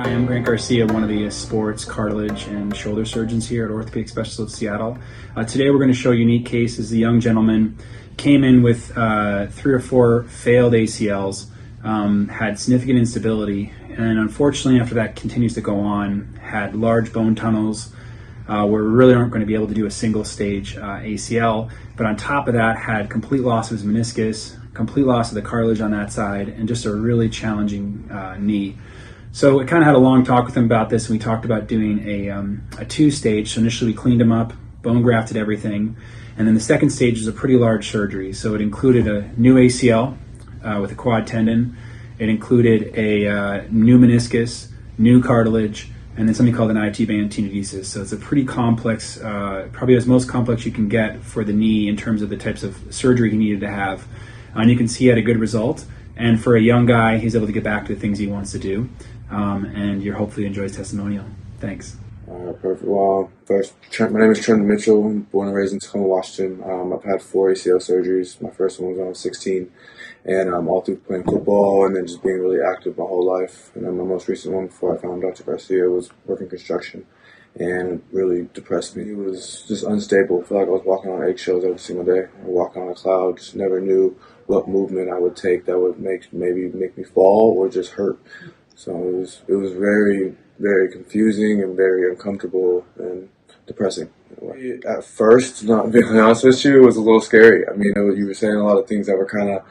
Hi, I'm Grant Garcia, one of the sports, cartilage, and shoulder surgeons here at Orthopedic Specialists of Seattle. Today we're going to show a unique case. As a young gentleman came in with 3 or 4 failed ACLs, had significant instability, and unfortunately after that continues to go on, had large bone tunnels where we really aren't going to be able to do a single stage ACL, but on top of that had complete loss of his meniscus, complete loss of the cartilage on that side, and just a really challenging knee. So we kind of had a long talk with him about this, and we talked about doing a 2-stage. So initially we cleaned him up, bone grafted everything, and then the second stage was a pretty large surgery. So it included a new ACL with a quad tendon. It included a new meniscus, new cartilage, and then something called an IT band tenodesis. So it's a pretty complex, probably as most complex you can get for the knee in terms of the types of surgery he needed to have. And you can see he had a good result. And for a young guy, he's able to get back to the things he wants to do. And you hopefully enjoy his testimonial. Thanks. Perfect. Well, first, my name is Trent Mitchell. I'm born and raised in Tacoma, Washington. I've had 4 ACL surgeries. My first one was when I was 16. And all through playing football and then just being really active my whole life. And then my most recent one before I found Dr. Garcia was working construction. And it really depressed me. It was just unstable. I felt like I was walking on eggshells every single day. I was walking on a cloud. Just never knew what movement I would take that would make me fall or just hurt. So it was very, very confusing and very uncomfortable and depressing. At first, not being honest with you, it was a little scary. I mean, you were saying a lot of things that were kind of,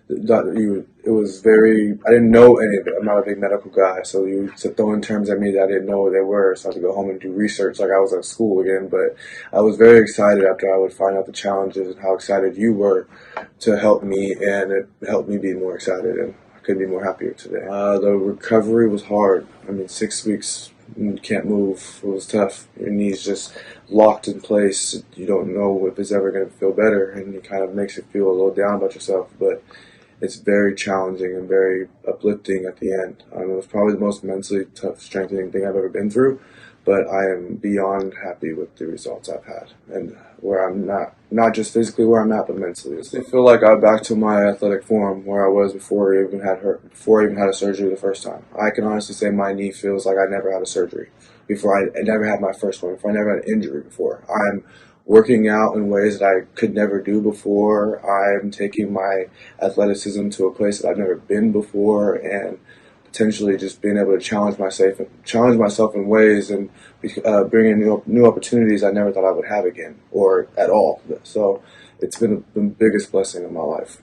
it was very, I didn't know any of it. I'm not a big medical guy, so you throwing terms at me that I didn't know what they were, so I had to go home and do research like I was at school again. But I was very excited after I would find out the challenges and how excited you were to help me, and it helped me be more excited. And couldn't be more happier today. The recovery was hard. I mean, 6 weeks, you can't move. It was tough. Your knee's just locked in place. You don't know if it's ever going to feel better, and it kind of makes you feel a little down about yourself. But it's very challenging and very uplifting at the end. It was probably the most mentally tough, strengthening thing I've ever been through. But I am beyond happy with the results I've had and where I'm not just physically where I'm at, but mentally. I feel like I'm back to my athletic form where I was before I even had a surgery the first time. I can honestly say my knee feels like I never had a surgery before. I never had my first one. Before I never had an injury before. I'm working out in ways that I could never do before. I'm taking my athleticism to a place that I've never been before, and potentially just being able to challenge myself in ways and bring in new opportunities I never thought I would have again or at all. So it's been the biggest blessing of my life.